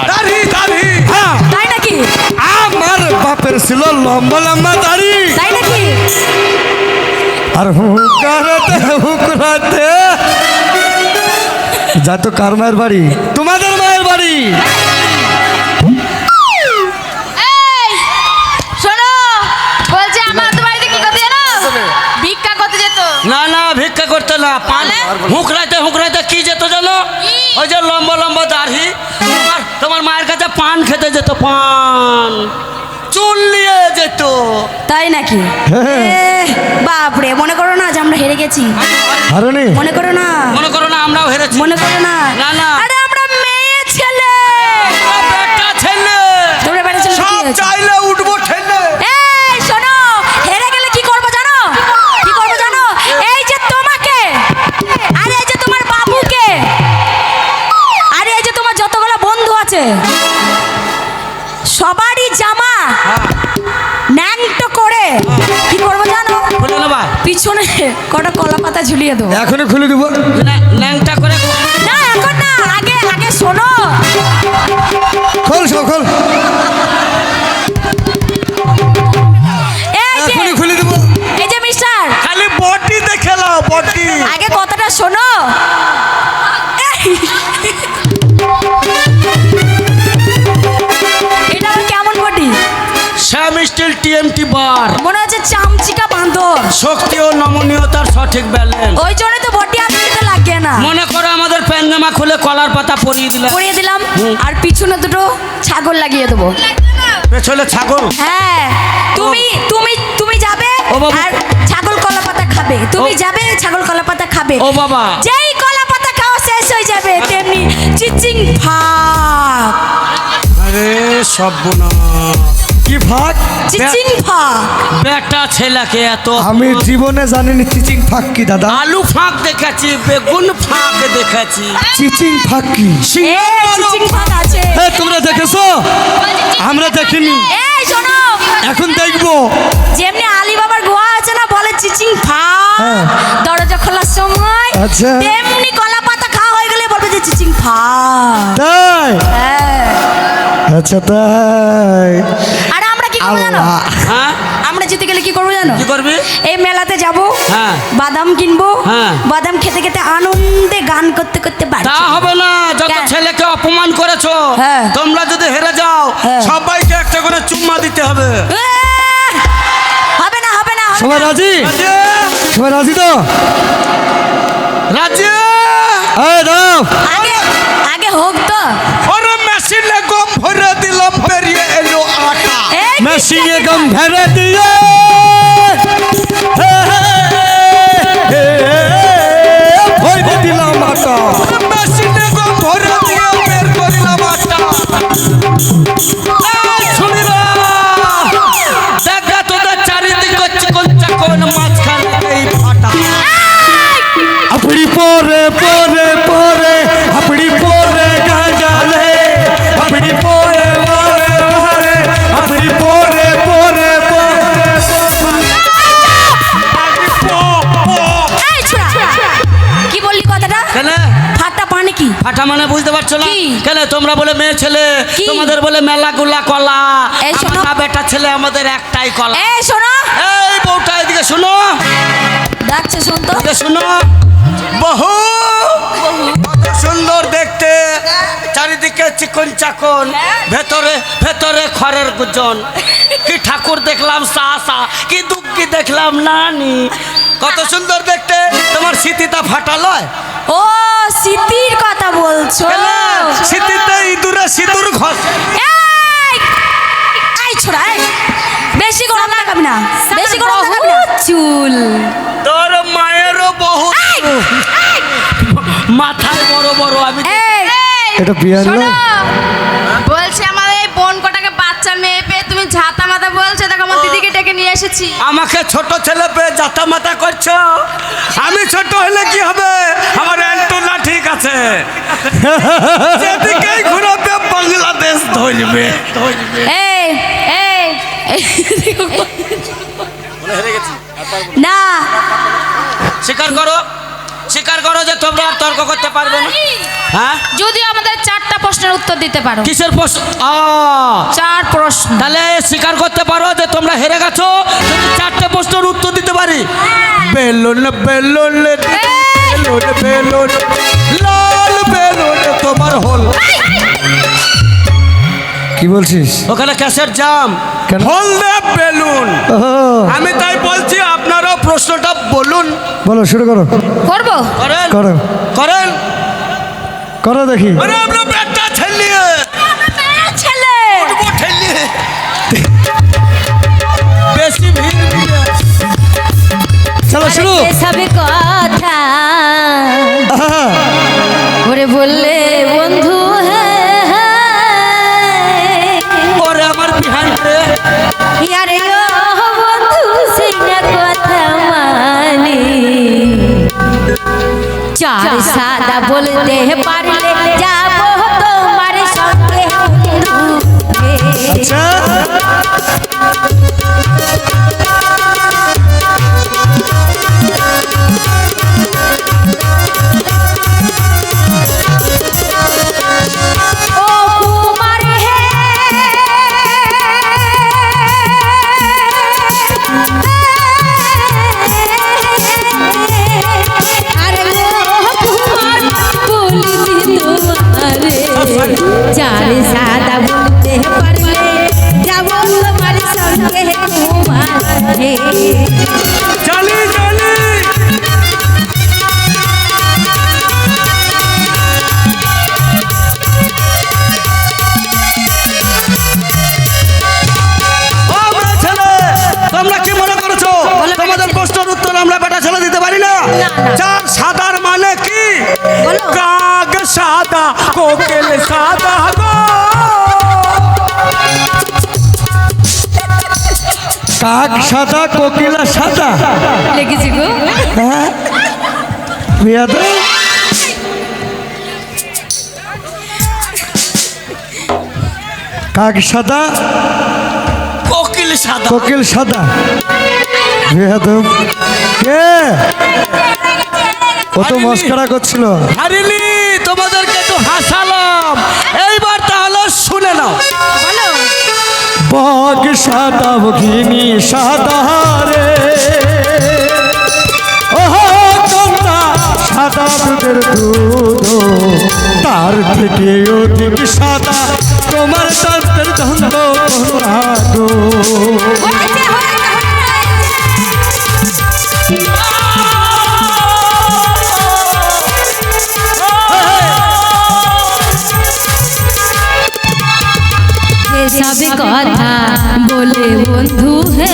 দাড়ি দাড়ি। হ্যাঁ তাই নাকি? আমার বাপের ছিল লম্বা লম্বা দাড়ি। তাই নাকি? আর হুকরাতে যা তো কার মায়ের বাড়ি? তোমাদের মায়ের বাড়ি। এই শোনো, বলছি আমার তো বাড়িতে কি করতে জানো? ভিক্ষা করতে যেত। না না ভিক্ষা করতে না, পান হুঁকড়াইতে হুঁকড়াইতে কি যেত জানো? ওই যে লম্বা লম্বা দাড়ি, তোমার মায়ের কাছে পান খেতে যেত, পান চুল নিয়ে যেত। তাই নাকি? বাপরে, মনে করো না যে আমরা হেরে গেছি? হারুনি মনে করো না, মনে করো না আমরাও হেরেছি। মনে করো না। না না, আরে আমরা মেয়ে ছেলে, বেটা ছেলে, তোমরা বেটা ছেলে কি সব হয়েছে? চাইলে উঠবো ঠেলে। এই শোনো, হেরে গেলে কি করবো জানো? কি করবো জানো? এই যে তোমাকে, আর এই যে তোমার বাবুকে, আর এই যে তোমার যতগুলো বন্ধু আছে, সবারই জামা ন্যাংটো করে কি করবো জানো? বলে নেবা পিছনে কটা কলা পাতা ঝুলিয়ে দেবো। এখনই খুলে দিব। ল্যাংটা করে। না এখন না, আগে আগে শোনো। খোল সব খোল, এই যে, এখনই খুলে দিব। এই যে মিস্টার, খালি বডি দেখে নাও, বডি। আগে কথাটা শোনো। এটা আবার কেমন বডি? শ্যাম স্টিল টিএমটি বার, মনে হচ্ছে চামচিকা বাঁধর। শক্তি ও নমনীয়তার সঠিক ব্যালেন্স। ওই জন্য তো বডি আপনাকে লাগে না। মনে করো আমাদের প্যানজামা খুলে কলার পাতা পরিয়ে দিলে, পরিয়ে দিলাম, আর পিছনে দুটো ছাগল লাগিয়ে দেবো। পেছলে ছাগল। হ্যাঁ, তুমি তুমি তুমি যাবে ও বাবা। আর ছাগল কলা পাতা খাবে। তুমি ও। যাবে, ছাগল কলা পাতা খাবে। ও বাবা। যেই কলা পাতা খাওয়া শেষ হয়ে যাবে তেমনি চিচিং ভাগ। আরে সর্বনাশ, কি ভাগ? চিচিং ভাগ। বেটা ছেলেকে এত আমি জীবনে জানিনি চিচিং ফাঁক কি দাদা। আলু ফাঁক দেখেছি, বেগুন ফাঁক দেখেছি, চিচিং ফাঁক কি? এ চিচিং ভাগ আছে। তোমরা দেখেছো? আমরা দেখিনি, এই শোনো, এখন দেখবো। যেমনি আলী বাবার গোয়া আছে না, বলে চিচিং ভাগ, হ্যাঁ। দরজা খোলার সময়, আচ্ছা। তেমনি কলা পাতা খাওয়া হয়ে গেলে বলবে যে চিচিং ভাগ। তাই? হ্যাঁ। আচ্ছা তাই। আর আমরা কি করবো জানো? আল্লাহ। হ্যাঁ আমরা যেতে গেলে কি করবো জানো? কি করবি? এই মেলাতে যাব, হ্যাঁ। বাদাম কিনবো, হ্যাঁ। বাদাম খেতে খেতে আনন্দে গান করতে করতে বাড়ি তা চলে হবে না, যত কেন? ছেলেকে অপমান করেছো, হ্যাঁ। তোমরা যদি হেরে যাও হ্যাঁ। সবাইকে একটা করে চুম্মা দিতে হবে। হবে না, হবে না, হবে সবাই না। রাজি? রাজি? সবাই রাজি তো? রাজি? এই দাও। আগে আগে হোক তো। ওরে মেশিনে গম ভরে দিলাম, বেরিয়ে এলো আটা। এই কি মেশিনে কথা? গম ভেড়ে দিয়ে ভরে দিলাম আটা। মেশিনে গম ভরে দিয়ে বের করিলাম আটা। এই শুনিরা, দেখা তোদের চারিদিকে চিকন চাকন, মাঝখানে এই ফাটা। আপনি পরে পরে পরে আপনি পরে গাজালে আপনি পরে পরে পরে আপনি পরে পরে পরে এই ছোড়া, কি বললি কথাটা? কেন ফাটা পানি কি? ফাটা মানে বুঝতে পারছো না? কি? কেন তোমরা বলে মেয়ে ছেলে, কি? তোমাদের বলে মেলা গুলা কলা, এই শোনো। আমরা বেটা ছেলে, আমাদের একটাই কলা। এই শোনো, এই বউটা এদিকে শুনো, ডাকছে শুন তো। এদিকে শুনো। বহু কত সুন্দর দেখতে, চারিদিকে চিকন চাকন, ভেতরে ভেতরে খড়ের গুজন। কি ঠাকুর দেখলাম সা, কি দুঃখী দেখলাম নানি। কত সুন্দর দেখতে, তোমার স্মৃতিটা ফাটালয়। ও স্মৃতির কথা বলছো? স্মৃতিতে ইঁদুরে সিঁদুর ঘষ। এই এই ছোড়া, এই বেশি গরম লাগাবি না, বেশি গরম লাগাবি না। চুল তোর মায়েরও বহু এই, এই, মাথায় বড় বড়। আমি এই, এটা বিয়ার শোনো, না? বলছি আমার এই বোন কটাকে বাচ্চা মেয়ে পেয়ে তুমি ঝাঁতা মাথা বলছো, দেখো আমার দিদিকে ডেকে নিয়ে এসেছি। আমাকে ছোট ছেলে পেয়ে জাতা মাতা করছো। আমি ছোট হলে কি হবে? আমার অ্যান্টোনা ঠিক আছে, যেদিকেই ঘুরাবে বাংলাদেশ ধরবে। এই এই না, স্বীকার করো, স্বীকার করো যে তোমরা আর তর্ক করতে পারবে না। হ্যাঁ যদিও আমাদের 4টা প্রশ্ন প্রশ্নের উত্তর দিতে পারো। কিসের প্রশ্ন? 4 প্রশ্ন। তাহলে স্বীকার করতে পারো যে তোমরা হেরে গেছো যদি 4টে প্রশ্নের উত্তর দিতে পারি। বেলুন বেলুন বেলুন বেলুন লাল বেলুন তোমার হল। কি বলছিস? ওখানে ক্যাসের জাম কেন? হলদে বেলুন। আমি তাই বলছি আপনারাও প্রশ্নটা বলুন। বলো, শুরু করো। করবো? করেন করো করেন। করো দেখি। আরে আমরা পেটটা ঠেলিয়ে ছেলে উঠবো ঠেলিয়ে বেশি ভিড় দিয়ে। চলো শুরু। সবে কথা আহা, ওরে বললে বন্ধু ওরে আমার বিহান রে আরে ও বন্ধু সেই না কথা মানে চার সাদা বলতে পারলে যাবো তোমার সঙ্গে বন্ধু রে। আচ্ছা ও কুমার হে আরে ও কুমার বলি তোমারে চার সাদা বলতে পারলে যাব তোমার সঙ্গে কুমার হে। চলি চলি। ও বেটা ছেলে, তোমরা কি মনে করেছো তোমাদের প্রশ্নের উত্তর আমরা বেটা ছেলে দিতে পারি না? চার সাদার মানে কি? কাক সাদা কোকিল সাদা গো। কাক সাদা, কোকিলা সাদা। লেগেছি গো। হ্যাঁ বিয়াদব। কাক সাদা, কোকিল সাদা। কোকিল সাদা। বিয়াদব। কে? ও তো মস্করা করছিল। হারিনি, তোমাদেরকে একটু হাসালাম। এইবার তাহলে শুনে নাও। বলো। বক সাদা ভগিনী সাদা রে, ওহো তোমরা সাদা দুধের দুধ, তার থেকে অধিক সাদা তোমার তন্ত্রের ধন্য গো। সব কথা বলে বন্ধু হে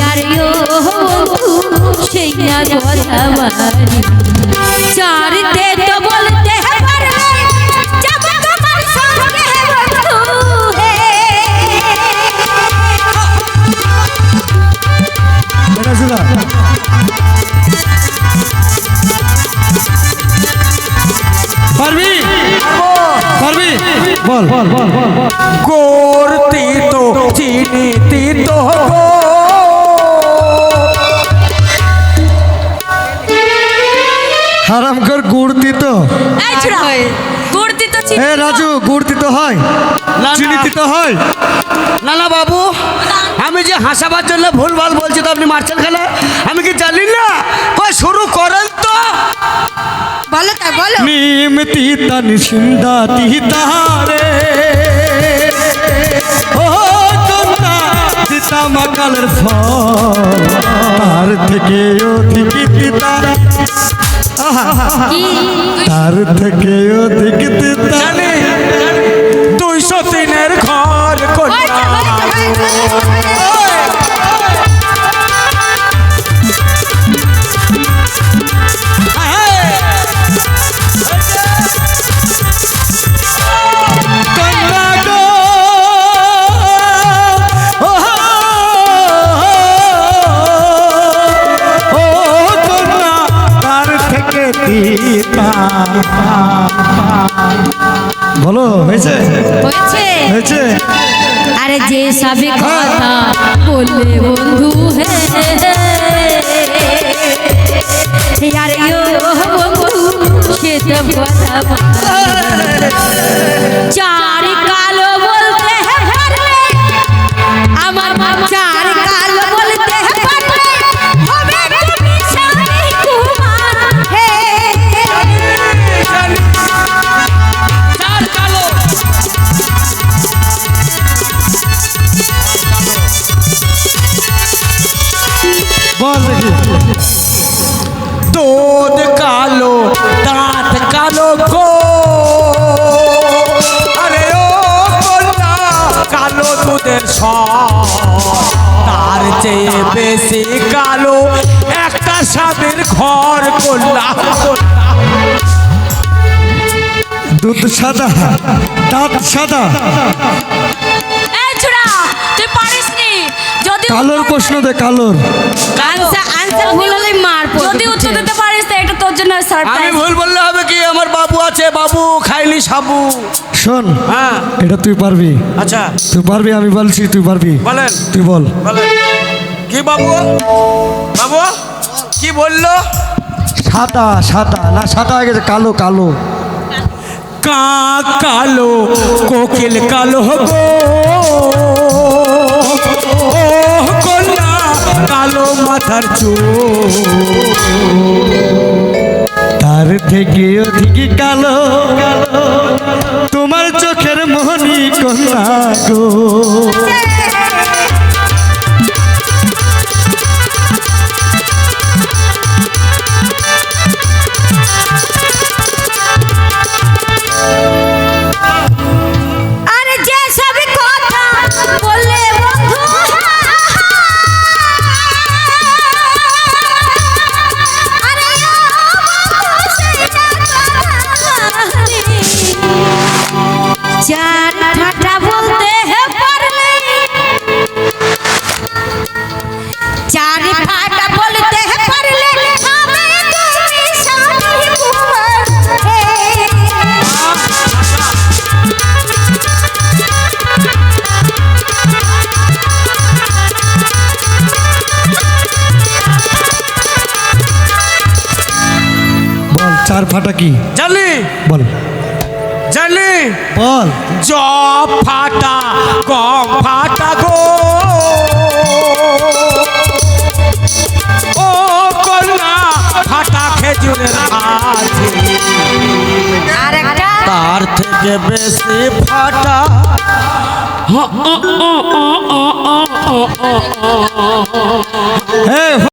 আর বন্ধু সেই না কথা মানি চারিতে তো বলতে পারলে যাব তোমার সঙ্গে বন্ধু হে। পারবি পারবি বল বল বল বল বল। গোরতি তো চিনিতি তো গো। হারাম কর গুড় দিত। এই ছোড়া গুড় দিত এ রাজু, গুড় দিত হয়, না, চিনি না। দিত হয়। না না বাবু, আমি যে হাসাবার জন্য ভুলভাল বলছি তো আপনি মারছেন খেলা। আমি কি জানি না? কই শুরু করেন তো। বলো তা বলো। নিম তিতা নিসিন্দা তিতা রে, ও তোমরা তিতা মাকালের ফল, তার থেকে অধিক তিতা, তার থেকে অধিক তিতা। জানি 203-এর ঘর কন্যা। কন্যা গো, ও কন্যা তার থেকে তিতা। বলো হয়েছে হয়েছে হয়েছে। আরে যে সব কথা বললে বন্ধু হে আর বন্ধু খেতে বসাবো চার কালো বলতে পারলে আমার চার কালো বলতে পারলে হবে তুমি স্বামী কুমার হে চার কালো বল দেখি দুধ কালো দাঁত কালো গো আরে ও কন্যা কালো দুধের সর তার চেয়ে বেশি কালো একটা স্বামীর ঘর কন্যা দুধ সাদা দাঁত সাদা এই ছোড়া তুই পারিসনি যদি কালোর প্রশ্ন দে কালোর আনসার ভুল হলে মার যদি উত্তর দিতে পারিস তো এটা তোর জন্য আমি সারপ্রাইজ ভুল বললে হবে কি আমার বাবু আছে বাবু খাইনি সাবু শোন হ্যাঁ এটা তুই পারবি আচ্ছা তুই পারবি আমি বলছি তুই পারবি বলেন তুই বল বলেন কি বাবু বাবু কি বললো সাদা সাদা না সাদা হয়ে গেছে কালো কালো কাক কালো কোকিল কালো গো ও কন্যা কালো মাথার চুল তার থেকে অধিক কালো তোমার চোখের মোহনী কন্যা গো আরে যে সব কথা বললে বন্ধু আরে ও বন্ধু সেটা চার ফাটা বলতে পারলে চার ফাটা বলতে পারলে আমি তুমি স্বামী কুমার হে বল চার ফাটা কি জানি বল জানি বল জ ফাটা গম ফাটা গো ও কন্যা ফাটা খেজুরের আছে আরেকটা তার থেকে বেশি ফাটা